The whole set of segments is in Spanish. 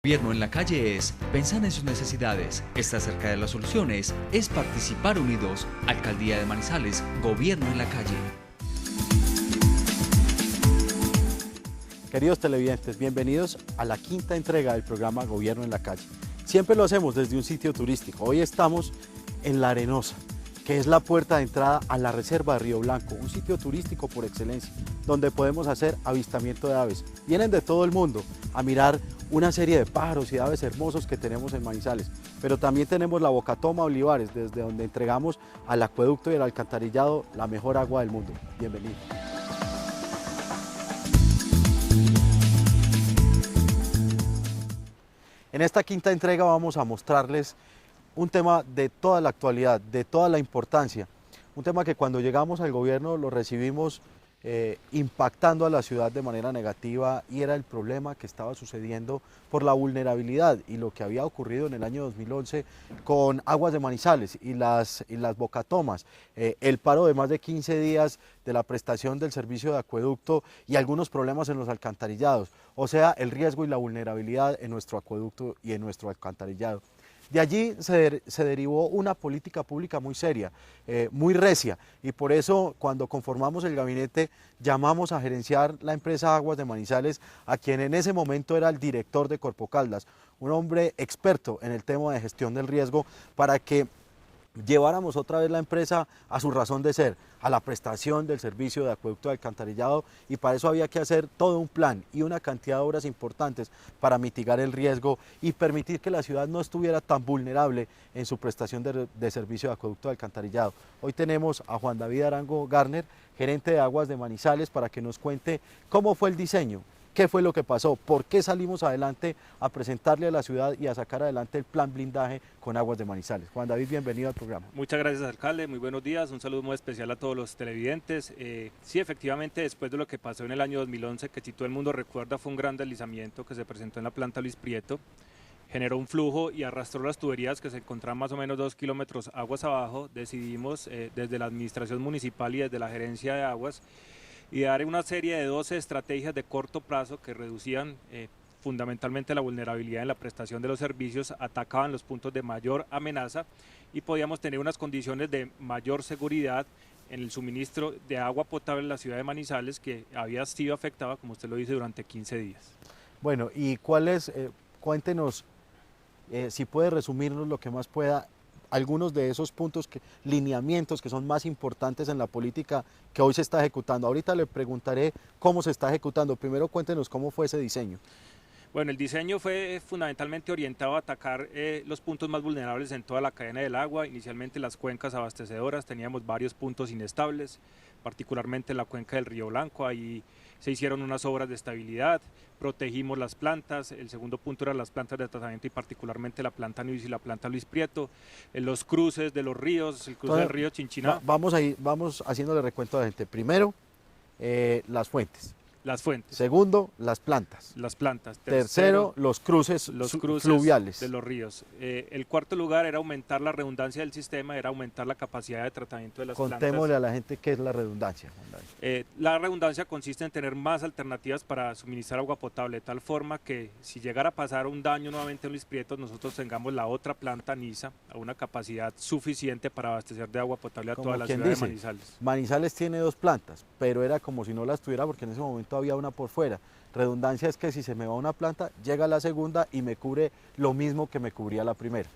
Gobierno en la calle es pensar en sus necesidades, estar cerca de las soluciones, es participar unidos. Alcaldía de Manizales, Gobierno en la calle. Queridos televidentes, bienvenidos a la quinta entrega del programa Gobierno en la calle. Siempre lo hacemos desde un sitio turístico. Hoy estamos en La Arenosa, que es la puerta de entrada a la reserva de Río Blanco, un sitio turístico por excelencia, donde podemos hacer avistamiento de aves. Vienen de todo el mundo a mirar una serie de pájaros y aves hermosos que tenemos en Manizales, pero también tenemos la Bocatoma Olivares, desde donde entregamos al acueducto y al alcantarillado la mejor agua del mundo. Bienvenidos. En esta quinta entrega vamos a mostrarles un tema de toda la actualidad, de toda la importancia, un tema que cuando llegamos al gobierno lo recibimos impactando a la ciudad de manera negativa, y era el problema que estaba sucediendo por la vulnerabilidad y lo que había ocurrido en el año 2011 con Aguas de Manizales y las Bocatomas, el paro de más de 15 días de la prestación del servicio de acueducto y algunos problemas en los alcantarillados, o sea, el riesgo y la vulnerabilidad en nuestro acueducto y en nuestro alcantarillado. De allí se derivó una política pública muy seria, muy recia, y por eso cuando conformamos el gabinete llamamos a gerenciar la empresa Aguas de Manizales a quien en ese momento era el director de Corpo Caldas, un hombre experto en el tema de gestión del riesgo, para que lleváramos otra vez la empresa a su razón de ser, a la prestación del servicio de acueducto de alcantarillado, y para eso había que hacer todo un plan y una cantidad de obras importantes para mitigar el riesgo y permitir que la ciudad no estuviera tan vulnerable en su prestación de servicio de acueducto de alcantarillado. Hoy tenemos a Juan David Arango Garner, gerente de Aguas de Manizales, para que nos cuente cómo fue el diseño, qué fue lo que pasó, por qué salimos adelante a presentarle a la ciudad y a sacar adelante el plan blindaje con Aguas de Manizales. Juan David, bienvenido al programa. Muchas gracias, alcalde, muy buenos días, un saludo muy especial a todos los televidentes. Sí, efectivamente, después de lo que pasó en el año 2011, que si todo el mundo recuerda fue un gran deslizamiento que se presentó en la planta Luis Prieto, generó un flujo y arrastró las tuberías que se encontraban más o menos 2 kilómetros aguas abajo. Decidimos desde la administración municipal y desde la gerencia de aguas y dar una serie de 12 estrategias de corto plazo que reducían fundamentalmente la vulnerabilidad en la prestación de los servicios, atacaban los puntos de mayor amenaza y podíamos tener unas condiciones de mayor seguridad en el suministro de agua potable en la ciudad de Manizales, que había sido afectada, como usted lo dice, durante 15 días. Bueno, y cuéntenos, si puede resumirnos lo que más pueda, algunos de esos puntos, lineamientos que son más importantes en la política que hoy se está ejecutando. Ahorita le preguntaré cómo se está ejecutando. Primero cuéntenos cómo fue ese diseño. Bueno, el diseño fue fundamentalmente orientado a atacar los puntos más vulnerables en toda la cadena del agua. Inicialmente las cuencas abastecedoras, teníamos varios puntos inestables, particularmente la cuenca del Río Blanco. Ahí se hicieron unas obras de estabilidad, protegimos las plantas. El segundo punto eran las plantas de tratamiento y particularmente la planta Nuis y la planta Luis Prieto, los cruces de los ríos, el cruce del río Chinchiná. Vamos haciéndole recuento a la gente. Primero, las fuentes. Las fuentes. Segundo, las plantas. Las plantas. Tercero, los cruces fluviales de los ríos. El cuarto lugar era aumentar la redundancia del sistema, era aumentar la capacidad de tratamiento de las plantas. Contémosle a la gente qué es la redundancia. La redundancia consiste en tener más alternativas para suministrar agua potable, de tal forma que si llegara a pasar un daño nuevamente en Luis Prieto, nosotros tengamos la otra planta Nisa a una capacidad suficiente para abastecer de agua potable a toda la ciudad de Manizales. Manizales tiene 2 plantas, pero era como si no las tuviera porque en ese momento había una por fuera. Redundancia es que si se me va una planta, llega la segunda y me cubre lo mismo que me cubría la primera.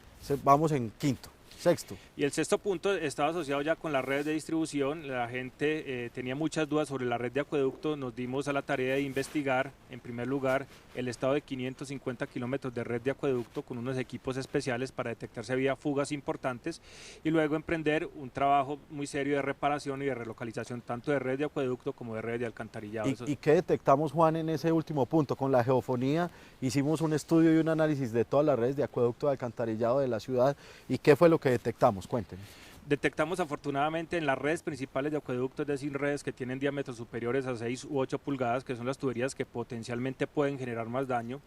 Vamos en quinto. Sexto. Y el sexto punto estaba asociado ya con las redes de distribución. La gente tenía muchas dudas sobre la red de acueducto. Nos dimos a la tarea de investigar, en primer lugar, el estado de 550 kilómetros de red de acueducto con unos equipos especiales para detectar si había fugas importantes y luego emprender un trabajo muy serio de reparación y de relocalización tanto de red de acueducto como de red de alcantarillado. ¿Y qué detectamos, Juan, en ese último punto? Con la geofonía hicimos un estudio y un análisis de todas las redes de acueducto de alcantarillado de la ciudad. ¿Y qué fue lo que detectamos? Cuéntenos. Detectamos afortunadamente en las redes principales de acueducto, es decir, redes que tienen diámetros superiores a 6 u 8 pulgadas, que son las tuberías que potencialmente pueden generar más daño,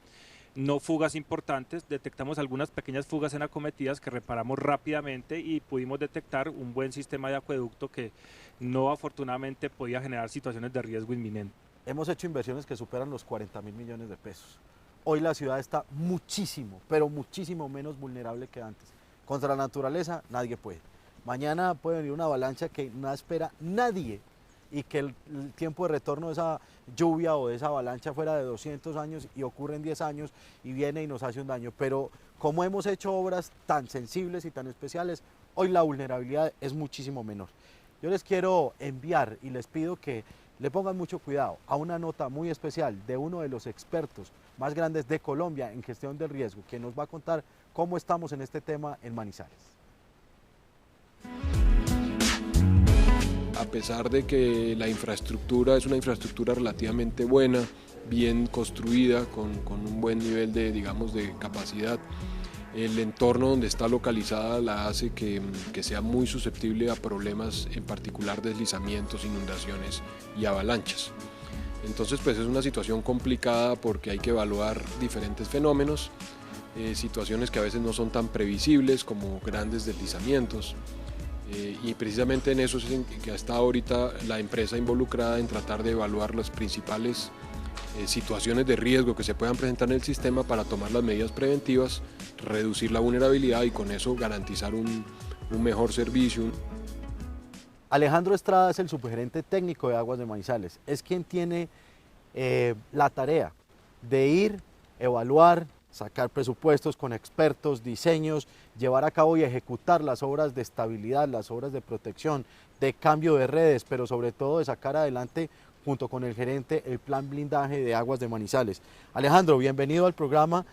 no fugas importantes. Detectamos algunas pequeñas fugas en acometidas que reparamos rápidamente y pudimos detectar un buen sistema de acueducto que no afortunadamente podía generar situaciones de riesgo inminente. Hemos hecho inversiones que superan los 40.000 millones de pesos. hoy la ciudad está muchísimo, pero muchísimo menos vulnerable que antes. Contra la naturaleza nadie puede. Mañana puede venir una avalancha que no espera nadie y que el tiempo de retorno de esa lluvia o de esa avalancha fuera de 200 años y ocurre en 10 años y viene y nos hace un daño. Pero como hemos hecho obras tan sensibles y tan especiales, hoy la vulnerabilidad es muchísimo menor. Yo les quiero enviar y les pido que le pongan mucho cuidado a una nota muy especial de uno de los expertos más grandes de Colombia en gestión del riesgo, que nos va a contar cómo estamos en este tema en Manizales. A pesar de que la infraestructura es una infraestructura relativamente buena, bien construida, con un buen nivel de, digamos, de capacidad, el entorno donde está localizada la hace que sea muy susceptible a problemas, en particular deslizamientos, inundaciones y avalanchas. Entonces pues es una situación complicada porque hay que evaluar diferentes fenómenos, situaciones que a veces no son tan previsibles como grandes deslizamientos. Y precisamente en eso es en que está ahorita la empresa involucrada en tratar de evaluar las principales situaciones de riesgo que se puedan presentar en el sistema para tomar las medidas preventivas, reducir la vulnerabilidad y con eso garantizar un mejor servicio. Alejandro Estrada es el subgerente técnico de Aguas de Manizales, es quien tiene la tarea de ir, evaluar, sacar presupuestos con expertos, diseños, llevar a cabo y ejecutar las obras de estabilidad, las obras de protección, de cambio de redes, pero sobre todo de sacar adelante junto con el gerente el plan blindaje de Aguas de Manizales. Alejandro, bienvenido al programa.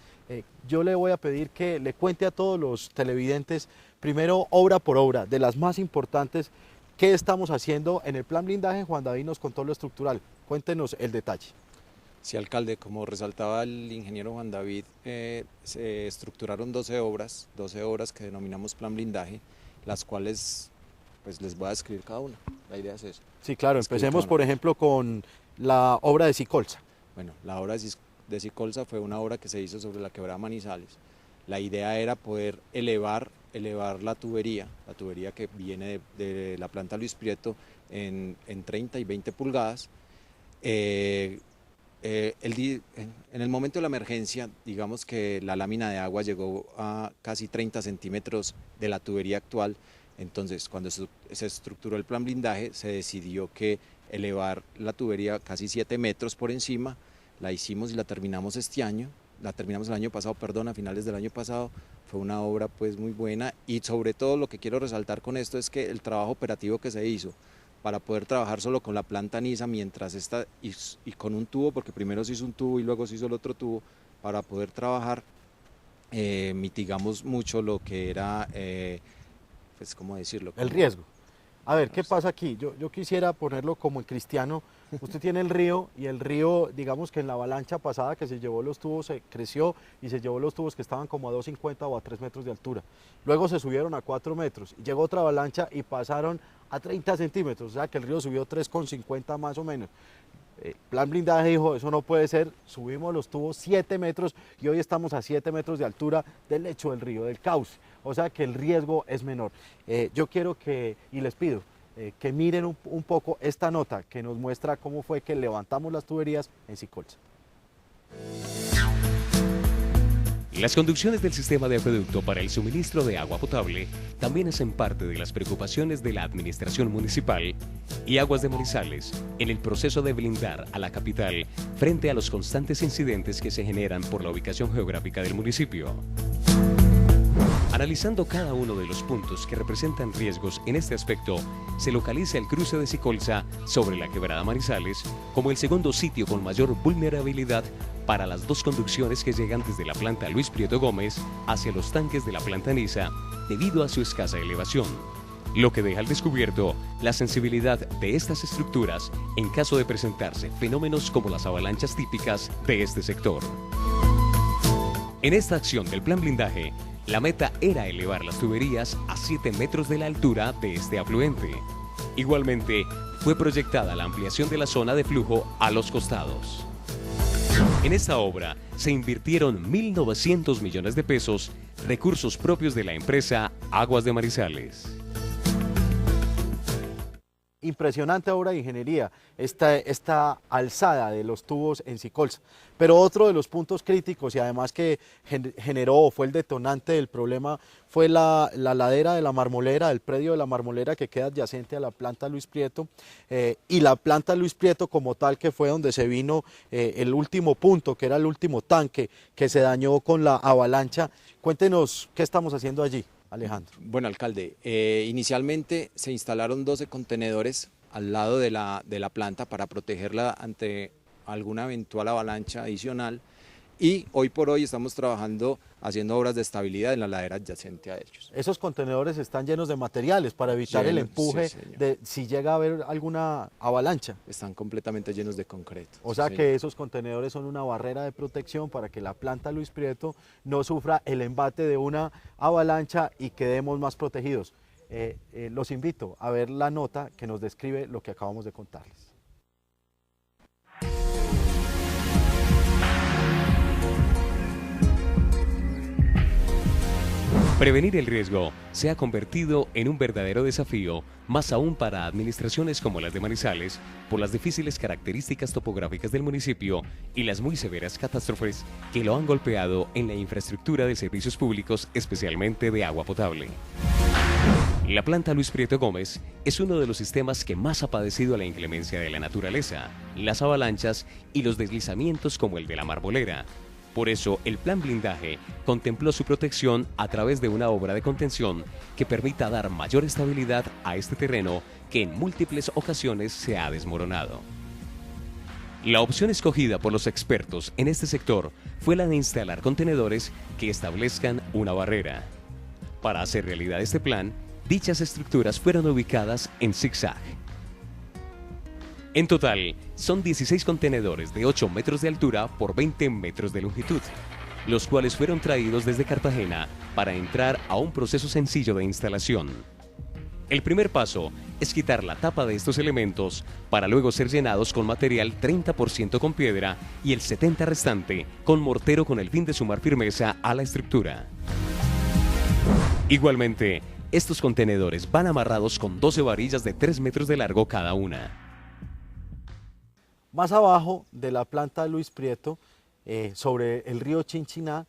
Yo le voy a pedir que le cuente a todos los televidentes, primero obra por obra, de las más importantes, qué estamos haciendo en el plan blindaje. Juan David nos contó lo estructural, cuéntenos el detalle. Sí, alcalde, como resaltaba el ingeniero Juan David, se estructuraron 12 obras que denominamos plan blindaje, las cuales pues les voy a describir cada una. La idea es eso. Sí, claro, empecemos por ejemplo con la obra de Sicolsa. Bueno, la obra de Sicolsa fue una obra que se hizo sobre la quebrada Manizales. La idea era poder elevar la tubería que viene de la planta Luis Prieto en 30 y 20 pulgadas. En el momento de la emergencia, digamos que la lámina de agua llegó a casi 30 centímetros de la tubería actual. Entonces, cuando se estructuró el plan blindaje, se decidió que elevar la tubería casi 7 metros por encima. La hicimos y la terminamos este año. La terminamos el año pasado, a finales del año pasado. Fue una obra pues muy buena y sobre todo lo que quiero resaltar con esto es que el trabajo operativo que se hizo para poder trabajar solo con la planta Niza mientras esta y con un tubo, porque primero se hizo un tubo y luego se hizo el otro tubo, para poder trabajar, mitigamos mucho lo que era, pues, ¿cómo decirlo? El riesgo. A ver, ¿qué pasa aquí? Yo quisiera ponerlo como en cristiano. Usted tiene el río y el río, digamos que en la avalancha pasada que se llevó los tubos, se creció y se llevó los tubos que estaban como a 2,50 o a 3 metros de altura. Luego se subieron a 4 metros. Llegó otra avalancha y pasaron a 30 centímetros, o sea que el río subió 3,50 más o menos. Plan blindaje dijo, eso no puede ser, subimos los tubos 7 metros y hoy estamos a 7 metros de altura del lecho del río, del cauce, o sea que el riesgo es menor. Yo quiero que, y les pido, que miren un poco esta nota que nos muestra cómo fue que levantamos las tuberías en Sicolsa. Las conducciones del sistema de acueducto para el suministro de agua potable también hacen parte de las preocupaciones de la administración municipal y Aguas de Manizales en el proceso de blindar a la capital frente a los constantes incidentes que se generan por la ubicación geográfica del municipio. Analizando cada uno de los puntos que representan riesgos en este aspecto, se localiza el cruce de Sicolsa sobre la quebrada Manizales como el segundo sitio con mayor vulnerabilidad para las dos conducciones que llegan desde la planta Luis Prieto Gómez hacia los tanques de la planta Niza debido a su escasa elevación, lo que deja al descubierto la sensibilidad de estas estructuras en caso de presentarse fenómenos como las avalanchas típicas de este sector. En esta acción del plan blindaje, la meta era elevar las tuberías a 7 metros de la altura de este afluente. Igualmente, fue proyectada la ampliación de la zona de flujo a los costados. En esta obra se invirtieron 1.900 millones de pesos, recursos propios de la empresa Aguas de Manizales. Impresionante obra de ingeniería, esta alzada de los tubos en Sicolsa. Pero otro de los puntos críticos y además que generó, fue el detonante del problema, fue la ladera de la Marmolera, el predio de la Marmolera que queda adyacente a la planta Luis Prieto, y la planta Luis Prieto como tal, que fue donde se vino el último punto, que era el último tanque que se dañó con la avalancha. Cuéntenos qué estamos haciendo allí, Alejandro. Bueno, alcalde, inicialmente se instalaron 12 contenedores al lado de la planta para protegerla ante alguna eventual avalancha adicional, y hoy por hoy estamos trabajando haciendo obras de estabilidad en la ladera adyacente a ellos. Esos contenedores están llenos de materiales para evitar el empuje, sí, de si llega a haber alguna avalancha. Están completamente llenos de concreto. O sea que esos contenedores son una barrera de protección para que la planta Luis Prieto no sufra el embate de una avalancha y quedemos más protegidos. Los invito a ver la nota que nos describe lo que acabamos de contarles. Prevenir el riesgo se ha convertido en un verdadero desafío, más aún para administraciones como las de Manizales, por las difíciles características topográficas del municipio y las muy severas catástrofes que lo han golpeado en la infraestructura de servicios públicos, especialmente de agua potable. La planta Luis Prieto Gómez es uno de los sistemas que más ha padecido la inclemencia de la naturaleza, las avalanchas y los deslizamientos como el de la Marmolera. Por eso, el plan blindaje contempló su protección a través de una obra de contención que permita dar mayor estabilidad a este terreno que en múltiples ocasiones se ha desmoronado. La opción escogida por los expertos en este sector fue la de instalar contenedores que establezcan una barrera. Para hacer realidad este plan, dichas estructuras fueron ubicadas en zigzag. En total, son 16 contenedores de 8 metros de altura por 20 metros de longitud, los cuales fueron traídos desde Cartagena para entrar a un proceso sencillo de instalación. El primer paso es quitar la tapa de estos elementos para luego ser llenados con material 30% con piedra y el 70% restante con mortero con el fin de sumar firmeza a la estructura. Igualmente, estos contenedores van amarrados con 12 varillas de 3 metros de largo cada una. Más abajo de la planta Luis Prieto, sobre el río Chinchiná,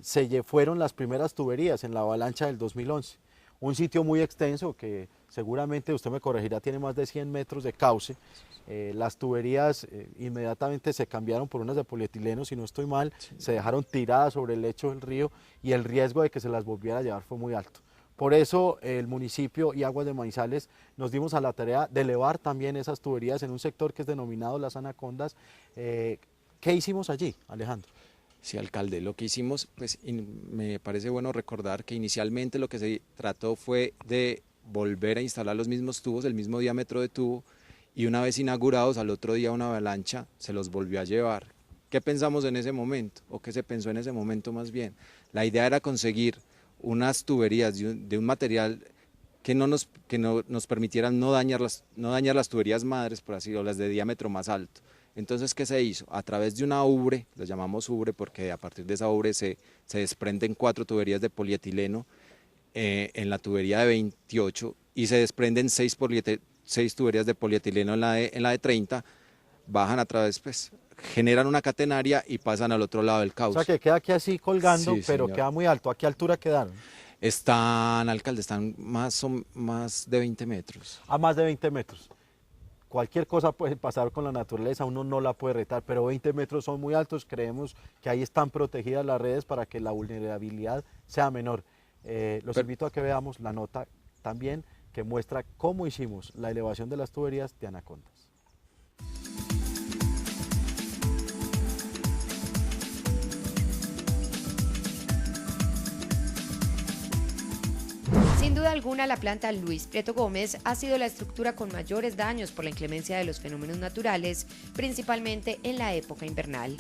se fueron las primeras tuberías en la avalancha del 2011. Un sitio muy extenso que seguramente, usted me corregirá, tiene más de 100 metros de cauce. Las tuberías inmediatamente se cambiaron por unas de polietileno, si no estoy mal, se dejaron tiradas sobre el lecho del río y el riesgo de que se las volviera a llevar fue muy alto. Por eso el municipio y Aguas de Manizales nos dimos a la tarea de elevar también esas tuberías en un sector que es denominado Las Anacondas. ¿Qué hicimos allí, Alejandro? Sí, alcalde, lo que hicimos, pues me parece bueno recordar que inicialmente lo que se trató fue de volver a instalar los mismos tubos, el mismo diámetro de tubo, y una vez inaugurados al otro día una avalancha se los volvió a llevar. ¿Qué pensamos en ese momento? ¿O qué se pensó en ese momento más bien? La idea era conseguir unas tuberías de un material que nos permitieran no dañar las tuberías madres, por así decirlo, las de diámetro más alto. Entonces, ¿qué se hizo? A través de una ubre, la llamamos ubre porque a partir de esa ubre se desprenden 4 tuberías de polietileno en la tubería de 28 y se desprenden 6 tuberías de polietileno en la de 30, bajan a través, pues, generan una catenaria y pasan al otro lado del cauce. O sea que queda aquí así colgando, sí, pero señor, queda muy alto. ¿A qué altura quedaron? Están, alcalde, están más de 20 metros. A más de 20 metros. Cualquier cosa puede pasar con la naturaleza, uno no la puede retar, pero 20 metros son muy altos, creemos que ahí están protegidas las redes para que la vulnerabilidad sea menor. Los invito a que veamos la nota también que muestra cómo hicimos la elevación de las tuberías de Anacondas. Sin duda alguna, la planta Luis Prieto Gómez ha sido la estructura con mayores daños por la inclemencia de los fenómenos naturales, principalmente en la época invernal.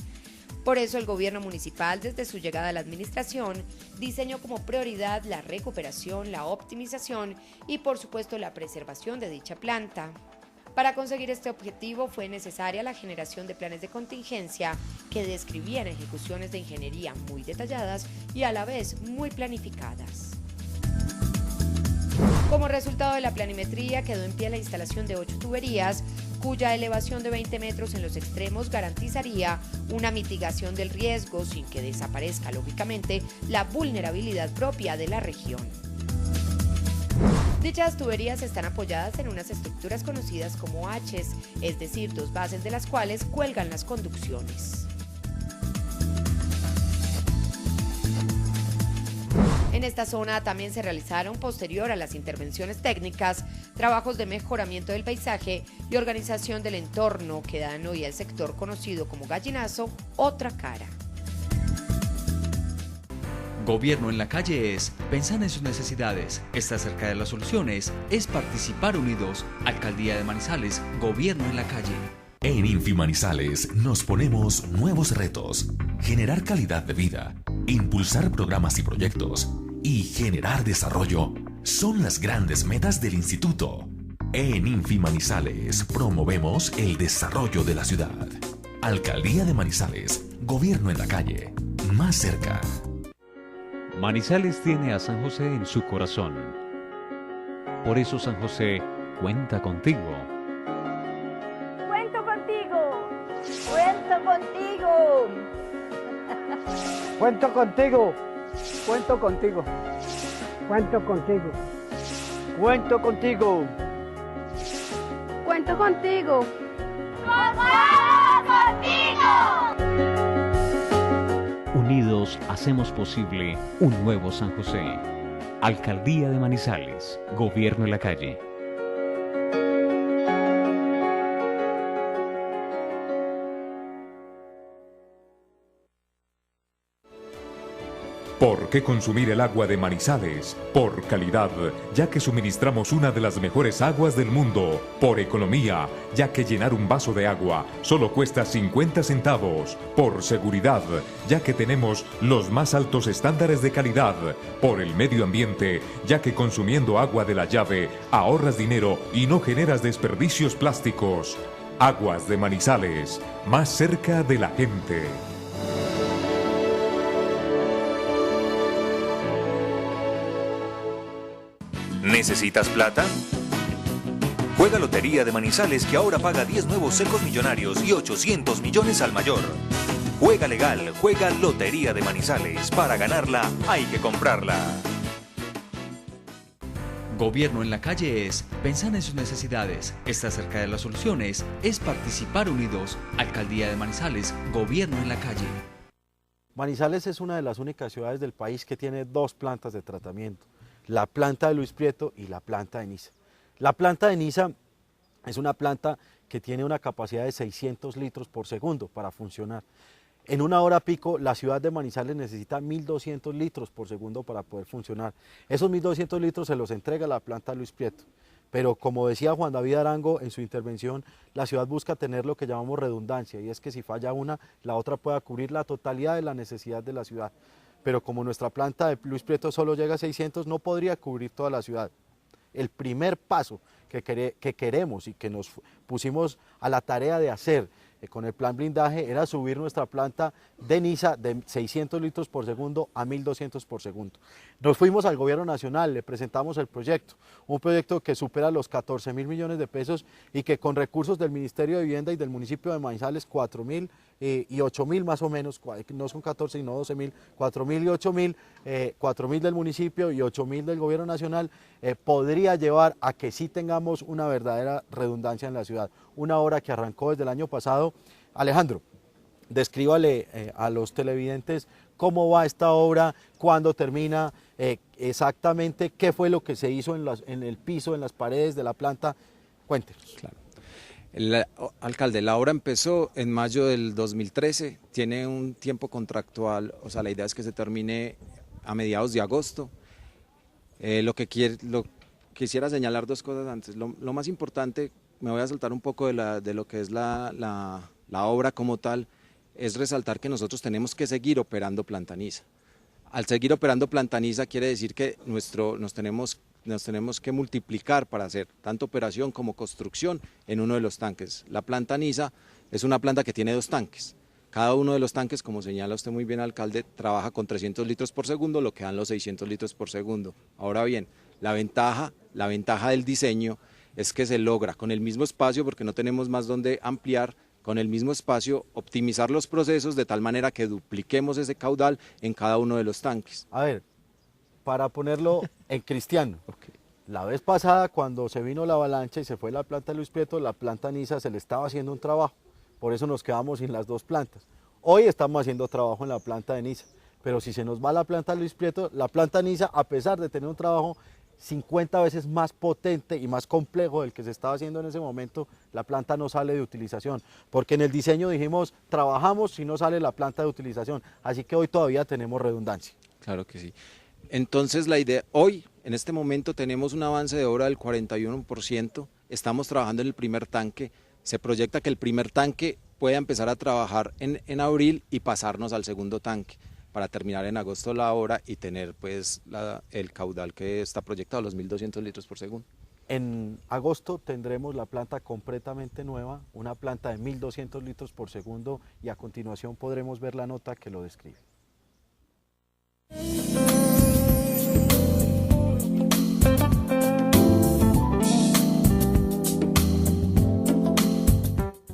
Por eso el gobierno municipal, desde su llegada a la administración, diseñó como prioridad la recuperación, la optimización y, por supuesto, la preservación de dicha planta. Para conseguir este objetivo fue necesaria la generación de planes de contingencia que describían ejecuciones de ingeniería muy detalladas y a la vez muy planificadas. Como resultado de la planimetría quedó en pie la instalación de 8 tuberías, cuya elevación de 20 metros en los extremos garantizaría una mitigación del riesgo sin que desaparezca, lógicamente, la vulnerabilidad propia de la región. Dichas tuberías están apoyadas en unas estructuras conocidas como haches, es decir, 2 bases de las cuales cuelgan las conducciones. En esta zona también se realizaron, posterior a las intervenciones técnicas, trabajos de mejoramiento del paisaje y organización del entorno que dan hoy al sector conocido como Gallinazo otra cara. Gobierno en la calle es pensar en sus necesidades, estar cerca de las soluciones, es participar unidos. Alcaldía de Manizales, Gobierno en la calle. En Infimanizales nos ponemos nuevos retos, generar calidad de vida, impulsar programas y proyectos y generar desarrollo son las grandes metas del instituto. En Infimanizales promovemos el desarrollo de la ciudad. Alcaldía de Manizales, Gobierno en la calle, más cerca. Manizales tiene a San José en su corazón. Por eso San José cuenta contigo. ¡Cuento contigo! ¡Cuento contigo! ¡Cuento contigo! ¡Cuento contigo! ¡Cuento contigo! ¡Cuento contigo! ¡Cuento contigo! Unidos hacemos posible un nuevo San José. Alcaldía de Manizales, Gobierno en la calle. ¿Por qué consumir el agua de Manizales? Por calidad, ya que suministramos una de las mejores aguas del mundo. Por economía, ya que llenar un vaso de agua solo cuesta 50 centavos. Por seguridad, ya que tenemos los más altos estándares de calidad. Por el medio ambiente, ya que consumiendo agua de la llave ahorras dinero y no generas desperdicios plásticos. Aguas de Manizales, más cerca de la gente. ¿Necesitas plata? Juega Lotería de Manizales, que ahora paga 10 nuevos secos millonarios y 800 millones al mayor. Juega legal, juega Lotería de Manizales. Para ganarla hay que comprarla. Gobierno en la calle es pensar en sus necesidades, estar cerca de las soluciones, es participar unidos. Alcaldía de Manizales, Gobierno en la calle. Manizales es una de las únicas ciudades del país que tiene 2 plantas de tratamiento. La planta de Luis Prieto y la planta de Niza. La planta de Niza es una planta que tiene una capacidad de 600 litros por segundo para funcionar. En una hora pico, la ciudad de Manizales necesita 1.200 litros por segundo para poder funcionar. Esos 1.200 litros se los entrega la planta de Luis Prieto. Pero como decía Juan David Arango en su intervención, la ciudad busca tener lo que llamamos redundancia, y es que si falla una, la otra pueda cubrir la totalidad de la necesidad de la ciudad. Pero como nuestra planta de Luis Prieto solo llega a 600, no podría cubrir toda la ciudad. El primer paso que queremos y que nos pusimos a la tarea de hacer con el plan blindaje era subir nuestra planta de Niza de 600 litros por segundo a 1.200 por segundo. Nos fuimos al gobierno nacional, le presentamos el proyecto, un proyecto que supera los 14.000 millones de pesos y que con recursos del Ministerio de Vivienda y del municipio de Manizales, 4.000 y 8.000 más o menos, no son 14 sino 12.000, 4.000 y 8.000, 4.000 del municipio y 8.000 del gobierno nacional, podría llevar a que sí tengamos una verdadera redundancia en la ciudad. Una obra que arrancó desde el año pasado. Alejandro, descríbale a los televidentes cómo va esta obra, cuándo termina, exactamente qué fue lo que se hizo en el piso, en las paredes de la planta. Cuéntenos. Claro. Alcalde, la obra empezó en mayo del 2013, tiene un tiempo contractual, o sea, la idea es que se termine a mediados de agosto. Quisiera señalar 2 cosas antes. Lo más importante, me voy a saltar un poco de lo que es la obra como tal, es resaltar que nosotros tenemos que seguir operando Planta Niza. Al seguir operando Planta Niza quiere decir que nos tenemos que multiplicar para hacer tanto operación como construcción en uno de los tanques. La Planta Niza es una planta que tiene 2 tanques. Cada uno de los tanques, como señala usted muy bien, alcalde, trabaja con 300 litros por segundo, lo que dan los 600 litros por segundo. Ahora bien, la ventaja La ventaja del diseño es que se logra con el mismo espacio, porque no tenemos más donde ampliar, con el mismo espacio optimizar los procesos de tal manera que dupliquemos ese caudal en cada uno de los tanques. A ver, para ponerlo en cristiano, la vez pasada cuando se vino la avalancha y se fue la planta de Luis Prieto, la planta Niza se le estaba haciendo un trabajo, por eso nos quedamos sin las dos plantas. Hoy estamos haciendo trabajo en la planta de Niza, pero si se nos va la planta de Luis Prieto, la planta Niza, a pesar de tener un trabajo 50 veces más potente y más complejo del que se estaba haciendo en ese momento, la planta no sale de utilización, porque en el diseño dijimos, trabajamos si no sale la planta de utilización, así que hoy todavía tenemos redundancia. Claro que sí. Entonces la idea, hoy, en este momento tenemos un avance de obra del 41%, estamos trabajando en el primer tanque, se proyecta que el primer tanque pueda empezar a trabajar en abril y pasarnos al segundo tanque, para terminar en agosto la obra y tener pues el caudal que está proyectado, los 1.200 litros por segundo. En agosto tendremos la planta completamente nueva, una planta de 1.200 litros por segundo, y a continuación podremos ver la nota que lo describe.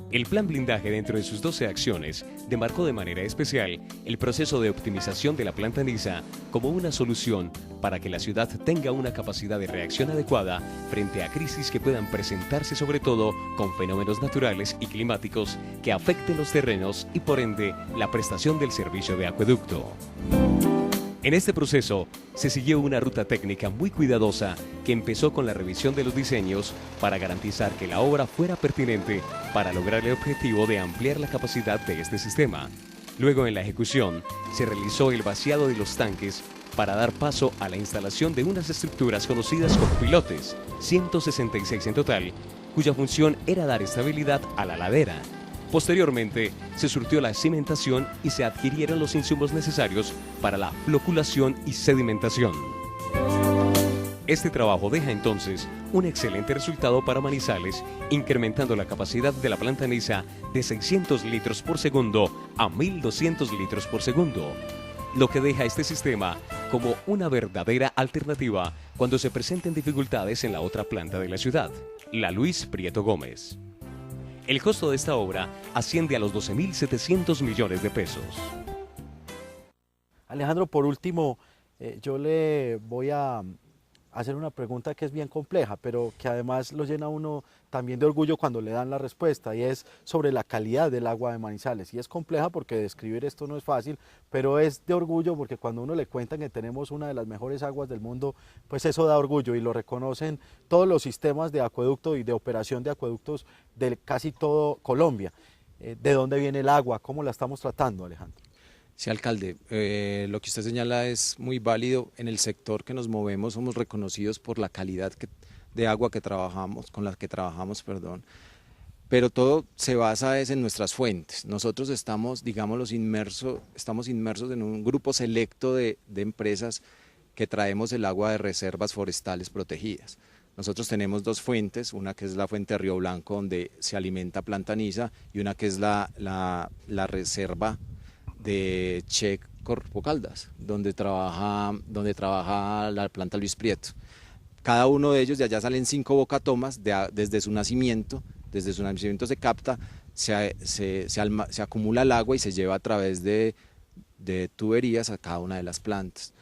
El plan blindaje, dentro de sus 12 acciones, demarcó de manera especial el proceso de optimización de la planta Niza como una solución para que la ciudad tenga una capacidad de reacción adecuada frente a crisis que puedan presentarse, sobre todo con fenómenos naturales y climáticos que afecten los terrenos y por ende la prestación del servicio de acueducto. En este proceso se siguió una ruta técnica muy cuidadosa que empezó con la revisión de los diseños para garantizar que la obra fuera pertinente para lograr el objetivo de ampliar la capacidad de este sistema. Luego, en la ejecución, se realizó el vaciado de los tanques para dar paso a la instalación de unas estructuras conocidas como pilotes, 166 en total, cuya función era dar estabilidad a la ladera. Posteriormente, se surtió la cimentación y se adquirieron los insumos necesarios para la floculación y sedimentación. Este trabajo deja entonces un excelente resultado para Manizales, incrementando la capacidad de la planta Niza de 600 litros por segundo a 1.200 litros por segundo, lo que deja este sistema como una verdadera alternativa cuando se presenten dificultades en la otra planta de la ciudad, la Luis Prieto Gómez. El costo de esta obra asciende a los 12.700 millones de pesos. Alejandro, por último, yo le voy a hacer una pregunta que es bien compleja, pero que además lo llena a uno también de orgullo cuando le dan la respuesta, y es sobre la calidad del agua de Manizales. Y es compleja porque describir esto no es fácil, pero es de orgullo porque cuando uno le cuentan que tenemos una de las mejores aguas del mundo, pues eso da orgullo, y lo reconocen todos los sistemas de acueducto y de operación de acueductos de casi todo Colombia. ¿De dónde viene el agua? ¿Cómo la estamos tratando, Alejandro? Sí, alcalde, lo que usted señala es muy válido. En el sector que nos movemos somos reconocidos por la calidad de agua que trabajamos, con la que trabajamos, pero todo se basa en nuestras fuentes. Nosotros estamos, digámoslo, estamos inmersos en un grupo selecto de empresas que traemos el agua de reservas forestales protegidas. Nosotros tenemos dos fuentes, una que es la fuente de Río Blanco, donde se alimenta planta Niza, y una que es la reserva de Che Corpo Caldas, donde trabaja la planta Luis Prieto. Cada uno de ellos, de allá salen 5 bocatomas, desde su nacimiento se capta, se acumula el agua y se lleva a través de tuberías a cada una de las plantas.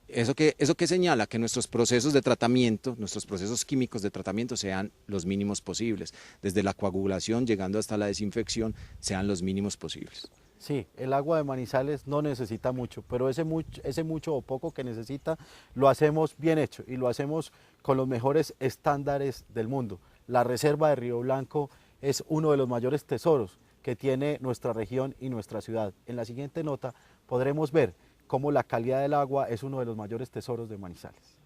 ¿Eso qué señala? Que nuestros procesos de tratamiento, nuestros procesos químicos de tratamiento sean los mínimos posibles, desde la coagulación llegando hasta la desinfección, sean los mínimos posibles. Sí, el agua de Manizales no necesita mucho, pero ese mucho o poco que necesita lo hacemos bien hecho, y lo hacemos con los mejores estándares del mundo. La reserva de Río Blanco es uno de los mayores tesoros que tiene nuestra región y nuestra ciudad. En la siguiente nota podremos ver cómo la calidad del agua es uno de los mayores tesoros de Manizales.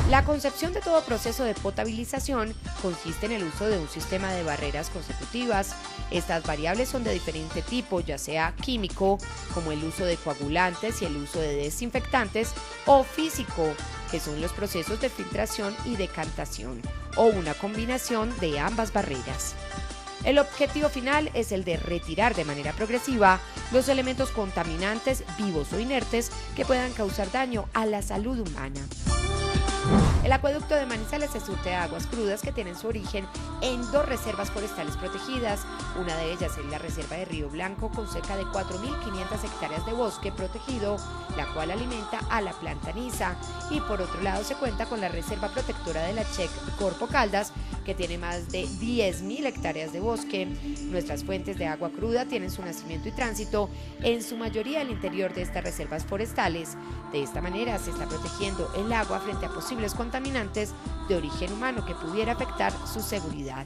La concepción de todo proceso de potabilización consiste en el uso de un sistema de barreras consecutivas. Estas variables son de diferente tipo, ya sea químico, como el uso de coagulantes y el uso de desinfectantes, o físico, que son los procesos de filtración y decantación. o una combinación de ambas barreras. El objetivo final es el de retirar de manera progresiva los elementos contaminantes, vivos o inertes, que puedan causar daño a la salud humana. El acueducto de Manizales se surte de aguas crudas que tienen su origen en 2 reservas forestales protegidas. Una de ellas es la reserva de Río Blanco, con cerca de 4.500 hectáreas de bosque protegido, la cual alimenta a la planta Nisa. Y por otro lado se cuenta con la reserva protectora de la Check Corpo Caldas, que tiene más de 10.000 hectáreas de bosque. Nuestras fuentes de agua cruda tienen su nacimiento y tránsito en su mayoría al interior de estas reservas forestales. De esta manera se está protegiendo el agua frente a posibles contaminantes de origen humano que pudiera afectar su seguridad.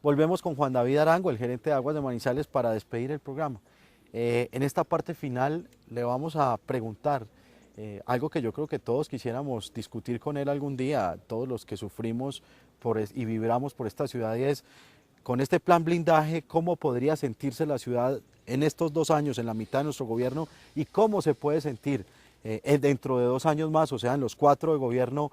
Volvemos con Juan David Arango, el gerente de Aguas de Manizales, para despedir el programa. En esta parte final le vamos a preguntar algo que yo creo que todos quisiéramos discutir con él algún día, todos los que sufrimos y vibramos por esta ciudad, y es, con este plan blindaje, ¿cómo podría sentirse la ciudad en estos 2 años, en la mitad de nuestro gobierno, y cómo se puede sentir dentro de 2 años más, o sea, en los 4 de gobierno,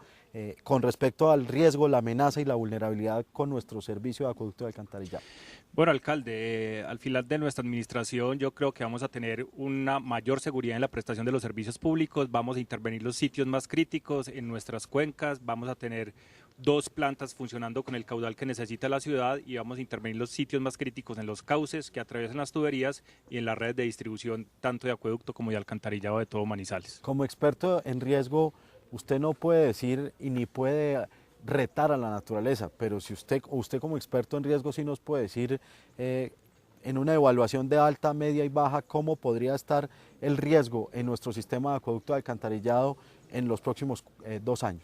con respecto al riesgo, la amenaza y la vulnerabilidad con nuestro servicio de acueducto de alcantarillado? Bueno, alcalde, al final de nuestra administración yo creo que vamos a tener una mayor seguridad en la prestación de los servicios públicos, vamos a intervenir los sitios más críticos en nuestras cuencas, vamos a tener 2 plantas funcionando con el caudal que necesita la ciudad y vamos a intervenir los sitios más críticos en los cauces que atraviesan las tuberías y en las redes de distribución tanto de acueducto como de alcantarillado de todo Manizales. Como experto en riesgo, usted no puede decir y ni puede retar a la naturaleza, pero si usted como experto en riesgo sí nos puede decir en una evaluación de alta, media y baja, cómo podría estar el riesgo en nuestro sistema de acueducto de alcantarillado en los próximos 2 años.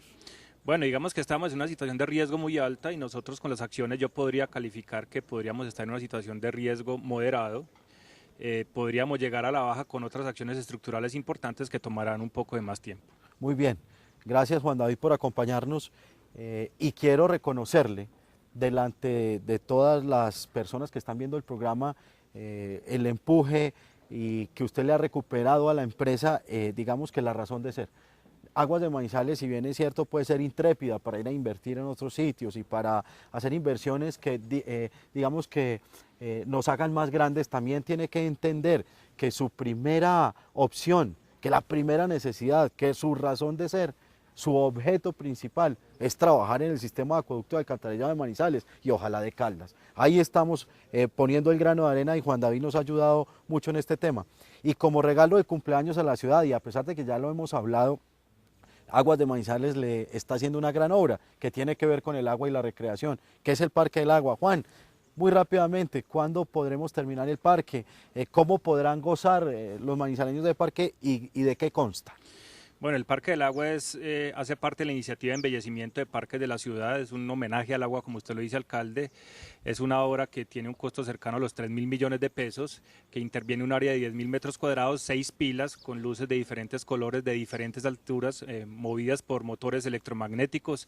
Bueno, digamos que estamos en una situación de riesgo muy alta y nosotros con las acciones yo podría calificar que podríamos estar en una situación de riesgo moderado. Podríamos llegar a la baja con otras acciones estructurales importantes que tomarán un poco de más tiempo. Muy bien, gracias Juan David por acompañarnos y quiero reconocerle delante de todas las personas que están viendo el programa el empuje y que usted le ha recuperado a la empresa, digamos que la razón de ser. Aguas de Manizales, si bien es cierto, puede ser intrépida para ir a invertir en otros sitios y para hacer inversiones que digamos que nos hagan más grandes, también tiene que entender que su primera opción, que la primera necesidad, que su razón de ser, su objeto principal es trabajar en el sistema de acueducto de alcantarillado de Manizales y ojalá de Caldas. Ahí estamos poniendo el grano de arena y Juan David nos ha ayudado mucho en este tema. Y como regalo de cumpleaños a la ciudad, y a pesar de que ya lo hemos hablado, Aguas de Manizales le está haciendo una gran obra que tiene que ver con el agua y la recreación, que es el Parque del Agua. Juan, muy rápidamente, ¿cuándo podremos terminar el parque? ¿Cómo podrán gozar los manizaleños del parque y de qué consta? Bueno, el Parque del Agua hace parte de la iniciativa de embellecimiento de parques de la ciudad, es un homenaje al agua, como usted lo dice, alcalde. Es una obra que tiene un costo cercano a los 3.000 millones de pesos, que interviene un área de 10.000 metros cuadrados, 6 pilas con luces de diferentes colores, de diferentes alturas, movidas por motores electromagnéticos.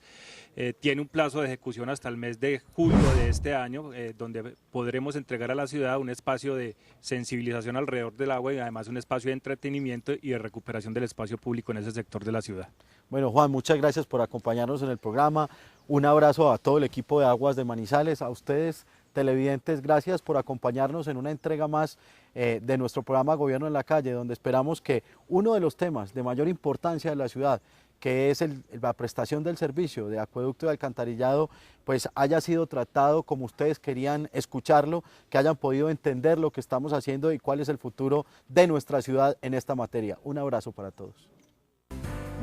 Tiene un plazo de ejecución hasta el mes de julio de este año, donde podremos entregar a la ciudad un espacio de sensibilización alrededor del agua y además un espacio de entretenimiento y de recuperación del espacio público en ese sector de la ciudad. Bueno, Juan, muchas gracias por acompañarnos en el programa. Un abrazo a todo el equipo de Aguas de Manizales, a ustedes televidentes, gracias por acompañarnos en una entrega más de nuestro programa Gobierno en la Calle, donde esperamos que uno de los temas de mayor importancia de la ciudad, que es la prestación del servicio de acueducto y alcantarillado, pues haya sido tratado como ustedes querían escucharlo, que hayan podido entender lo que estamos haciendo y cuál es el futuro de nuestra ciudad en esta materia. Un abrazo para todos.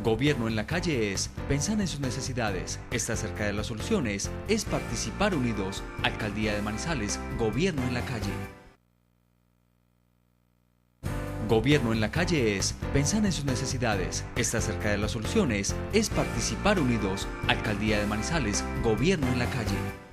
Gobierno en la calle es pensar en sus necesidades, estar cerca de las soluciones, es participar unidos. Alcaldía de Manizales, Gobierno en la calle. Gobierno en la calle es pensar en sus necesidades, estar cerca de las soluciones, es participar unidos. Alcaldía de Manizales, Gobierno en la calle.